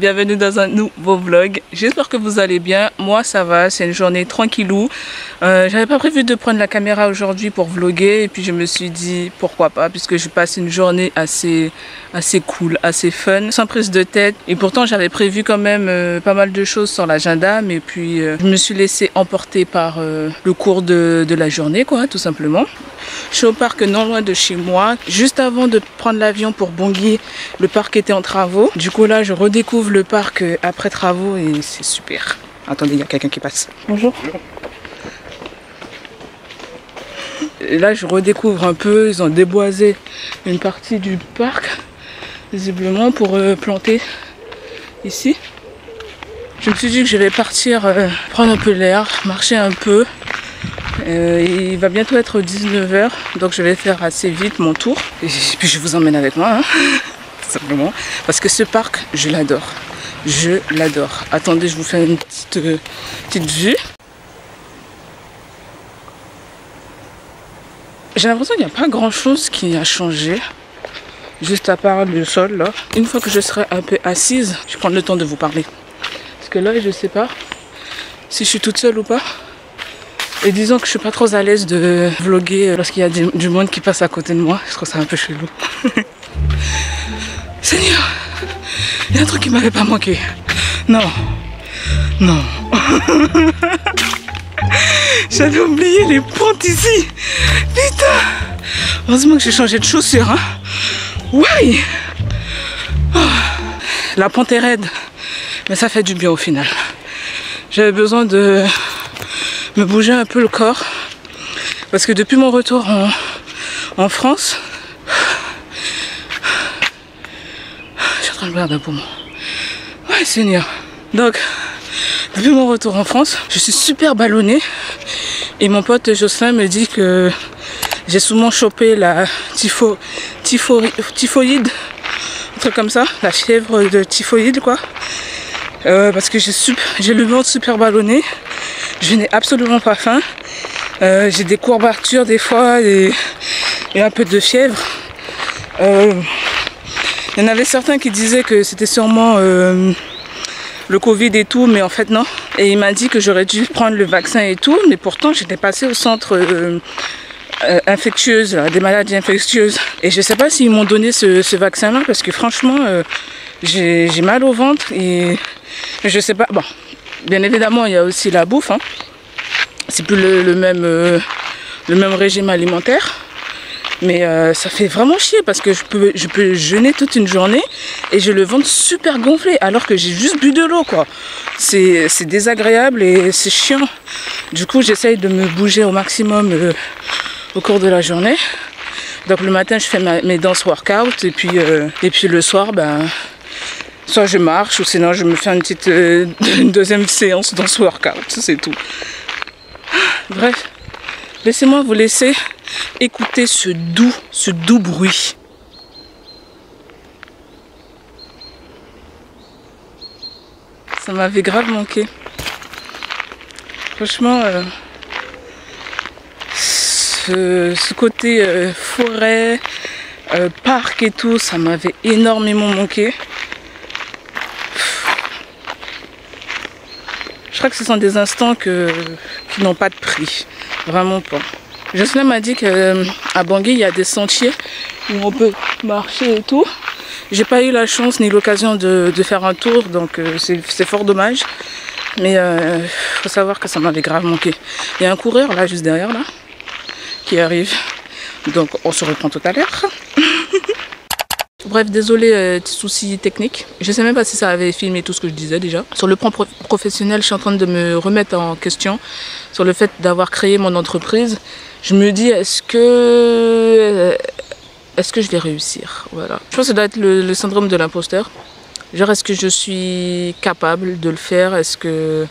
bienvenue dans un nouveau vlog. J'espère que vous allez bien, moi ça va, c'est une journée tranquillou. J'avais pas prévu de prendre la caméra aujourd'hui pour vlogger et puis je me suis dit pourquoi pas, puisque je passe une journée assez cool, assez fun, sans prise de tête. Et pourtant j'avais prévu quand même pas mal de choses sur l'agenda, mais puis je me suis laissée emporter par le cours de la journée, quoi, tout simplement. Je suis au parc non loin de chez moi. Juste avant de prendre l'avion pour Bangui, le parc était en travaux. Du coup là, je redécouvre le parc après travaux et c'est super. Attendez, il y a quelqu'un qui passe. Bonjour. Et là, je redécouvre un peu. Ils ont déboisé une partie du parc, visiblement, pour planter ici. Je me suis dit que je vais partir prendre un peu l'air, marcher un peu. Il va bientôt être 19 h, donc je vais faire assez vite mon tour. Et puis je vous emmène avec moi, hein, tout simplement. Parce que ce parc, je l'adore. Je l'adore. Attendez, je vous fais une petite vue. J'ai l'impression qu'il n'y a pas grand chose qui a changé. Juste à part le sol, là. Une fois que je serai un peu assise, je vais prendre le temps de vous parler. Parce que là, je ne sais pas si je suis toute seule ou pas. Et disons que je suis pas trop à l'aise de vlogger lorsqu'il y a du monde qui passe à côté de moi. Je trouve ça un peu chelou. Seigneur, il y a un truc qui m'avait pas manqué. Non, non. J'avais oublié les pentes ici. Putain. Heureusement que j'ai changé de chaussures. Hein. Ouais. Oh. La pente est raide, mais ça fait du bien au final. J'avais besoin de me bouger un peu le corps parce que depuis mon retour en France, je suis en train de perdre un poumon. Ouais, Seigneur. Donc, depuis mon retour en France, je suis super ballonnée et mon pote Jocelyn me dit que j'ai souvent chopé la typhoïde, un truc comme ça, la fièvre de typhoïde, quoi. Parce que j'ai le ventre super ballonné. Je n'ai absolument pas faim. J'ai des courbatures des fois et un peu de fièvre. Il y en avait certains qui disaient que c'était sûrement le Covid et tout, mais en fait non. Et il m'a dit que j'aurais dû prendre le vaccin et tout, mais pourtant j'étais passée au centre infectieuse, des maladies infectieuses. Et je ne sais pas s'ils m'ont donné ce vaccin-là, parce que franchement, j'ai mal au ventre et je sais pas. Bon. Bien évidemment, il y a aussi la bouffe. Hein. C'est plus le même régime alimentaire. Mais ça fait vraiment chier parce que je peux jeûner toute une journée et j'ai le ventre super gonflé alors que j'ai juste bu de l'eau, quoi. C'est désagréable et c'est chiant. Du coup, j'essaye de me bouger au maximum au cours de la journée. Donc le matin, je fais mes danses workout et puis le soir, ben... soit je marche ou sinon je me fais une deuxième séance dans ce workout, c'est tout. Bref, laissez-moi vous laisser écouter ce doux bruit. Ça m'avait grave manqué. Franchement, ce côté forêt, parc et tout, ça m'avait énormément manqué. Je crois que ce sont des instants qui n'ont pas de prix. Vraiment pas. Jocelyn m'a dit qu'à Bangui, il y a des sentiers où on peut marcher et tout. J'ai pas eu la chance ni l'occasion de faire un tour, donc c'est fort dommage. Mais faut savoir que ça m'avait grave manqué. Il y a un coureur là, juste derrière, là, qui arrive. Donc on se reprend tout à l'heure. Bref, désolé, petit souci technique. Je sais même pas si ça avait filmé tout ce que je disais déjà. Sur le plan professionnel, je suis en train de me remettre en question sur le fait d'avoir créé mon entreprise. Je me dis, est-ce que je vais réussir? Voilà. Je pense que ça doit être le syndrome de l'imposteur. Genre, est-ce que je suis capable de le faire? Est-ce que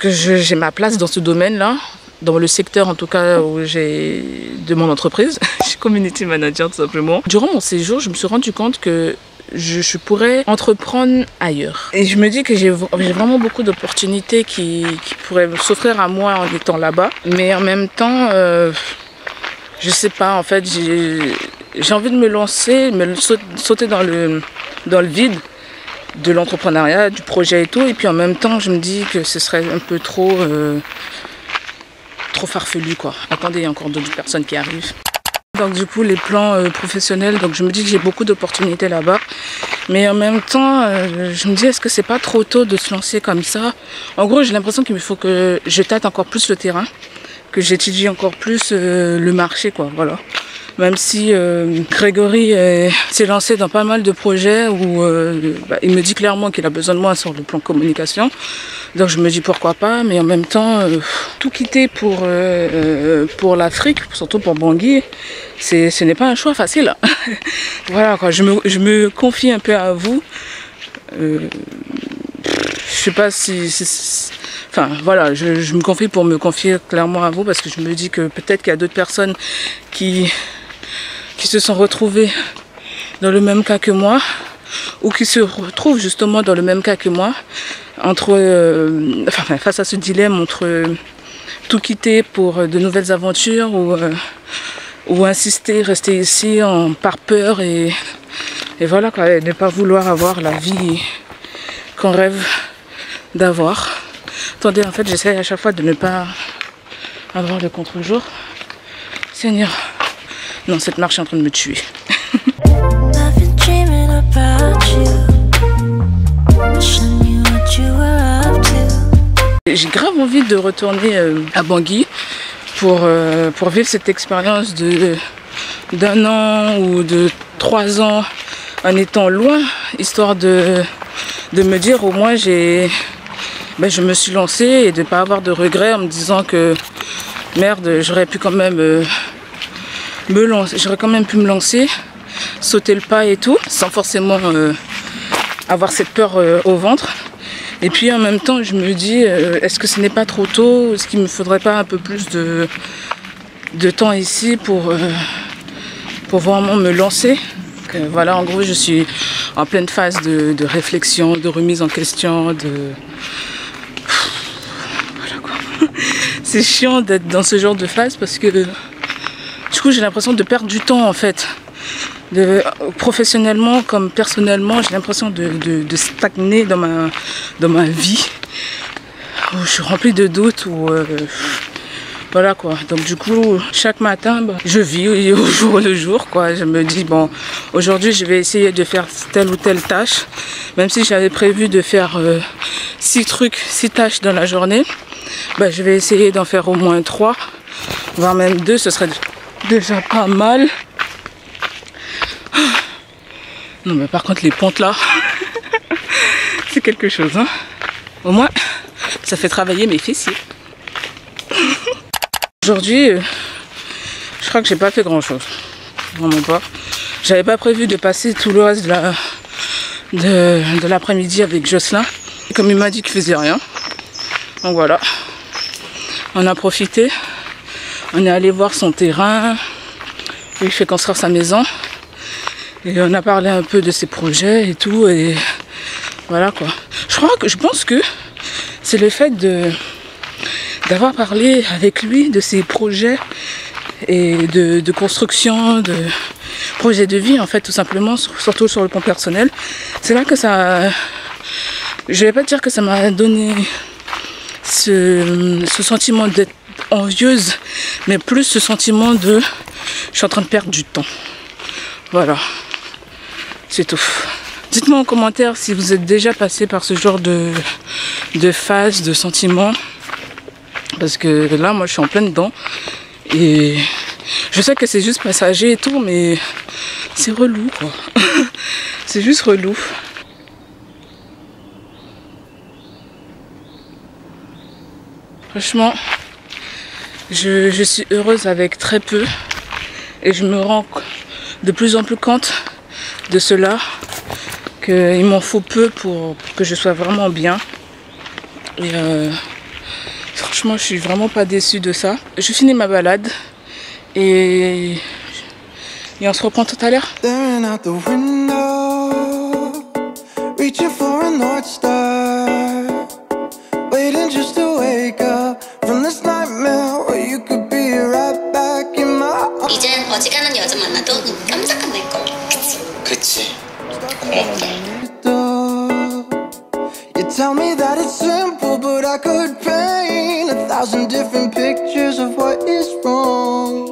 j'ai ma place dans ce domaine-là? Dans le secteur en tout cas où j'ai de mon entreprise, je suis community manager tout simplement. Durant mon séjour, je me suis rendu compte que je pourrais entreprendre ailleurs. Et je me dis que j'ai vraiment beaucoup d'opportunités qui pourraient s'offrir à moi en étant là-bas. Mais en même temps, je sais pas, en fait, j'ai envie de me lancer, sauter dans le vide de l'entrepreneuriat, du projet et tout. Et puis en même temps, je me dis que ce serait un peu trop farfelu, quoi. Attendez, il y a encore d'autres personnes qui arrivent. Donc du coup, les plans professionnels, donc je me dis que j'ai beaucoup d'opportunités là-bas. Mais en même temps, je me dis, est-ce que c'est pas trop tôt de se lancer comme ça? En gros, j'ai l'impression qu'il faut que je tâte encore plus le terrain, que j'étudie encore plus le marché, quoi, voilà. Même si Grégory s'est lancé dans pas mal de projets où il me dit clairement qu'il a besoin de moi sur le plan communication. Donc je me dis pourquoi pas, mais en même temps, tout quitter pour l'Afrique, surtout pour Bangui, ce n'est pas un choix facile. Voilà, quoi, je me confie un peu à vous. Je sais pas si enfin voilà, je me confie pour me confier clairement à vous, parce que je me dis que peut-être qu'il y a d'autres personnes qui se sont retrouvées dans le même cas que moi, ou qui se retrouvent justement dans le même cas que moi, face à ce dilemme entre tout quitter pour de nouvelles aventures ou insister, rester ici par peur et voilà, quoi, et ne pas vouloir avoir la vie qu'on rêve d'avoir. Attendez, en fait, j'essaie à chaque fois de ne pas avoir le contre-jour. Seigneur, non, cette marche est en train de me tuer. J'ai grave envie de retourner à Bangui pour vivre cette expérience d'un an ou de 3 ans en étant loin, histoire de me dire au moins je me suis lancée et de ne pas avoir de regrets en me disant que merde, j'aurais pu quand même j'aurais quand même pu me lancer, sauter le pas et tout, sans forcément avoir cette peur au ventre. Et puis en même temps, je me dis, est-ce que ce n'est pas trop tôt? Est-ce qu'il ne me faudrait pas un peu plus de temps ici pour vraiment me lancer? Voilà, en gros, je suis en pleine phase de réflexion, de remise en question, voilà, quoi. C'est chiant d'être dans ce genre de phase parce que du coup, j'ai l'impression de perdre du temps, en fait. Professionnellement comme personnellement, j'ai l'impression de stagner dans ma vie, où je suis remplie de doutes, voilà, quoi. Donc du coup, chaque matin, je vis au jour le jour, quoi. Je me dis, bon, aujourd'hui je vais essayer de faire telle ou telle tâche, même si j'avais prévu de faire 6 tâches dans la journée, je vais essayer d'en faire au moins 3, voire même 2, ce serait déjà pas mal. Non, mais par contre, les pentes là, c'est quelque chose, hein. Au moins, ça fait travailler mes fessiers. Aujourd'hui, je crois que j'ai pas fait grand chose. Vraiment pas. J'avais pas prévu de passer tout le reste de l'après-midi avec Jocelyn. Et comme il m'a dit qu'il faisait rien. Donc voilà. On a profité. On est allé voir son terrain. Il fait construire sa maison. Et on a parlé un peu de ses projets et tout, et voilà, quoi. Je pense que c'est le fait d'avoir parlé avec lui de ses projets et de construction, de projets de vie, en fait, tout simplement, surtout sur le plan personnel. C'est là que ça... Je vais pas dire que ça m'a donné ce sentiment d'être envieuse, mais plus ce sentiment de... Je suis en train de perdre du temps. Voilà. C'est tout. Dites-moi en commentaire si vous êtes déjà passé par ce genre de phase, de sentiments. Parce que là, moi, je suis en plein dedans. Et je sais que c'est juste passager et tout, mais c'est relou, quoi. C'est juste relou. Franchement, je suis heureuse avec très peu. Et je me rends de plus en plus compte de cela, qu'il m'en faut peu pour que je sois vraiment bien. Et franchement, je suis vraiment pas déçue de ça. Je finis ma balade et on se reprend tout à l'heure. 이젠 어지간한 여자 만나도 눈 깜짝안 날 거. 그치? 그치. 고맙다. tell me that it's simple, but I could paint 1,000 different pictures of what is wrong.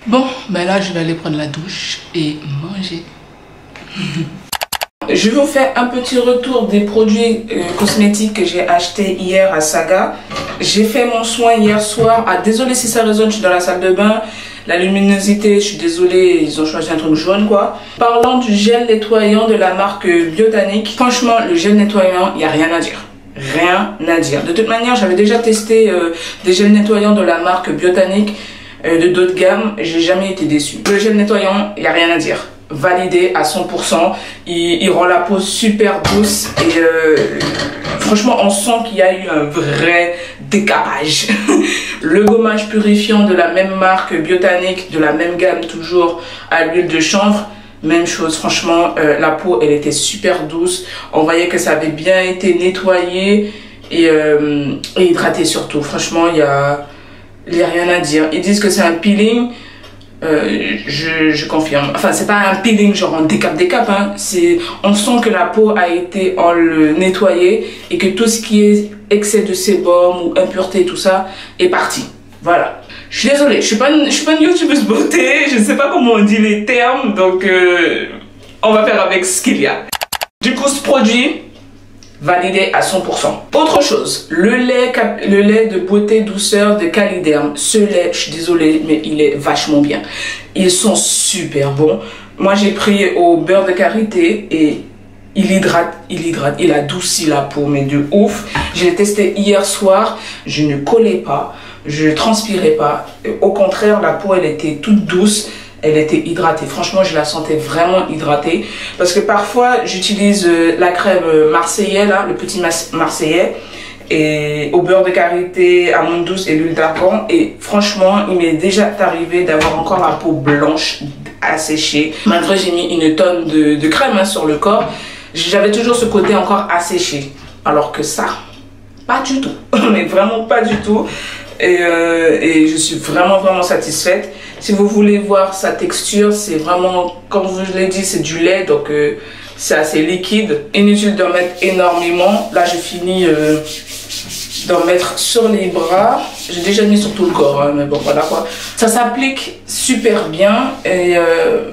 Bon, ben là je vais aller prendre la douche et manger. Je vais vous faire un petit retour des produits cosmétiques que j'ai achetés hier à Saga. J'ai fait mon soin hier soir. Ah, désolé si ça résonne, je suis dans la salle de bain. La luminosité, je suis désolée, ils ont choisi un truc jaune quoi. Parlant du gel nettoyant de la marque Biotanic, franchement le gel nettoyant, il n'y a rien à dire. Rien à dire. De toute manière, j'avais déjà testé des gels nettoyants de la marque Biotanic. De d'autres gammes, j'ai jamais été déçue. Le gel nettoyant, il n'y a rien à dire. Validé à 100%. Il rend la peau super douce et franchement, on sent qu'il y a eu un vrai décapage. Le gommage purifiant de la même marque Biotanic, de la même gamme toujours à l'huile de chanvre. Même chose, franchement, la peau, elle était super douce. On voyait que ça avait bien été nettoyé et hydraté surtout. Franchement, il y a rien à dire. Ils disent que c'est un peeling, je confirme. Enfin, c'est pas un peeling genre en décap hein. On sent que la peau a été nettoyée et que tout ce qui est excès de sébum ou impureté, tout ça est parti. Voilà. Je suis désolée, je suis pas une youtubeuse beauté, je ne sais pas comment on dit les termes, donc on va faire avec ce qu'il y a. Du coup, ce produit validé à 100%. Autre chose, le lait de beauté douceur de Caliderm. Ce lait, je suis désolée, mais il est vachement bien. Ils sont super bons. Moi, j'ai pris au beurre de karité et il hydrate, il adoucit la peau, mais de ouf. Je l'ai testé hier soir, je ne collais pas, je ne transpirais pas. Au contraire, la peau, elle était toute douce. Elle était hydratée. Franchement, je la sentais vraiment hydratée. Parce que parfois, j'utilise la crème marseillais, là, le petit marseillais, et au beurre de karité, amande douce et l'huile d'argan. Et franchement, il m'est déjà arrivé d'avoir encore la peau blanche, asséchée. Malgré j'ai mis une tonne de crème hein, sur le corps, j'avais toujours ce côté encore asséché. Alors que ça, pas du tout. Mais vraiment pas du tout. Et je suis vraiment satisfaite. Si vous voulez voir sa texture, c'est vraiment, comme je vous l'ai dit, c'est du lait, donc c'est assez liquide. Inutile d'en mettre énormément. Là, je finis d'en mettre sur les bras. J'ai déjà mis sur tout le corps, hein, mais bon, voilà quoi. Ça s'applique super bien et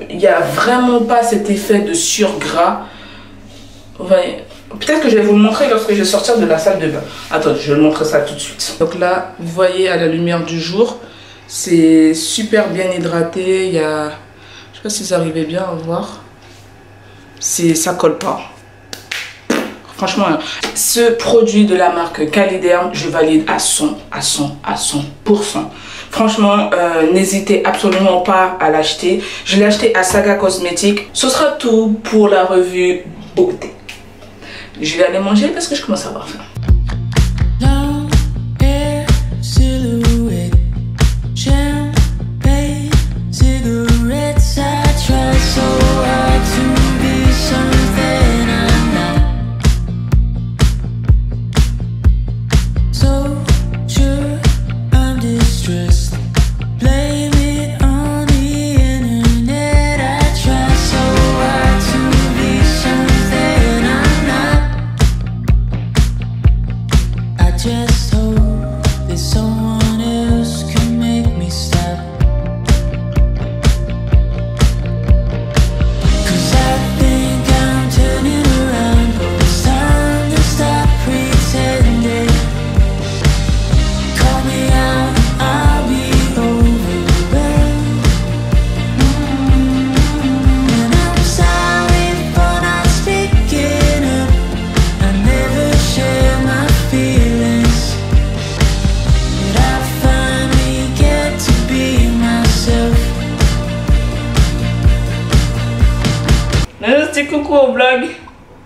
il n'y a vraiment pas cet effet de surgras. Vous voyez. Peut-être que je vais vous le montrer lorsque je vais sortir de la salle de bain. Attends, je vais vous montrer ça tout de suite. Donc là, vous voyez à la lumière du jour, c'est super bien hydraté. Il y a, je sais pas si vous arrivez bien à voir. Ça colle pas. Franchement, ce produit de la marque Caliderm, je valide à 100%. Franchement, n'hésitez absolument pas à l'acheter. Je l'ai acheté à Saga Cosmétiques. Ce sera tout pour la revue beauté. Je vais aller manger parce que je commence à avoir faim. Non, c'est coucou au vlog.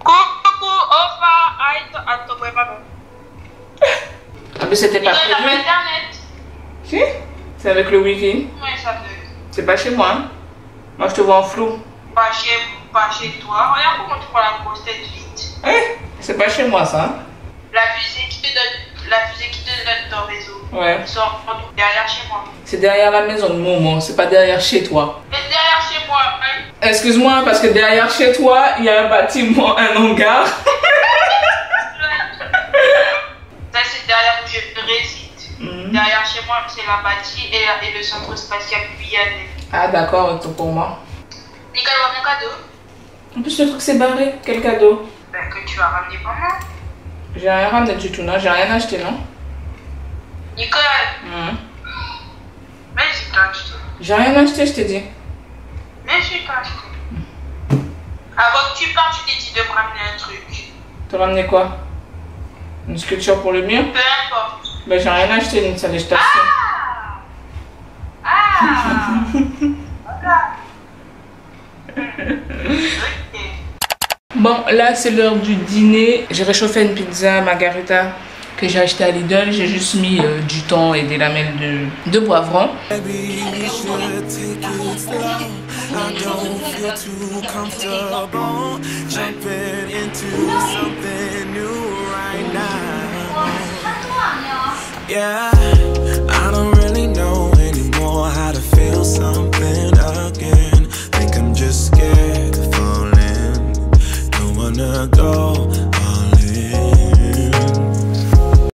Coucou, Ofa, attends, pardon. Ah, mais c'était pas Ils ont prévu. internet. Si? C'est avec le wifi. Oui, ça fait. C'est pas chez moi. Hein? Moi, je te vois en flou. Pas chez toi. Regarde comment tu prends la grosse tête vite. Eh, c'est pas chez moi, ça. La fusée qui te donne ton réseau. Ouais. Ils sont derrière chez moi. C'est derrière la maison de Momo, c'est pas derrière chez toi. Mais derrière chez moi, hein. Excuse-moi, parce que derrière chez toi, il y a un bâtiment, un hangar. Ça, c'est derrière où je réside. Derrière chez moi, c'est la bâtie et le centre spatial guyanais. Ah, d'accord, tout pour moi. Nicole, mon cadeau. En plus, le truc s'est barré. Quel cadeau? Ben, que tu as ramené pour moi. J'ai rien ramené du tout, non? J'ai rien acheté, non? Nicole, mais j'ai pas acheté. J'ai rien acheté, je t'ai dit. Mais j'ai pas acheté. Avant que tu partes, je t'ai dit de me ramener un truc. T'as ramené quoi? Une sculpture pour le mur? Peu importe. Ben, j'ai rien acheté, une salle de station. Voilà. Ok. Bon, là, c'est l'heure du dîner. J'ai réchauffé une pizza margarita que j'ai acheté à Lidl. J'ai juste mis du thon et des lamelles de poivron. Maybe we should take it slow. I don't feel too comfortable jumping into something new right now. Yeah, I don't really know anymore how to feel something again. Think I'm just scared of falling. Don't wanna go all in.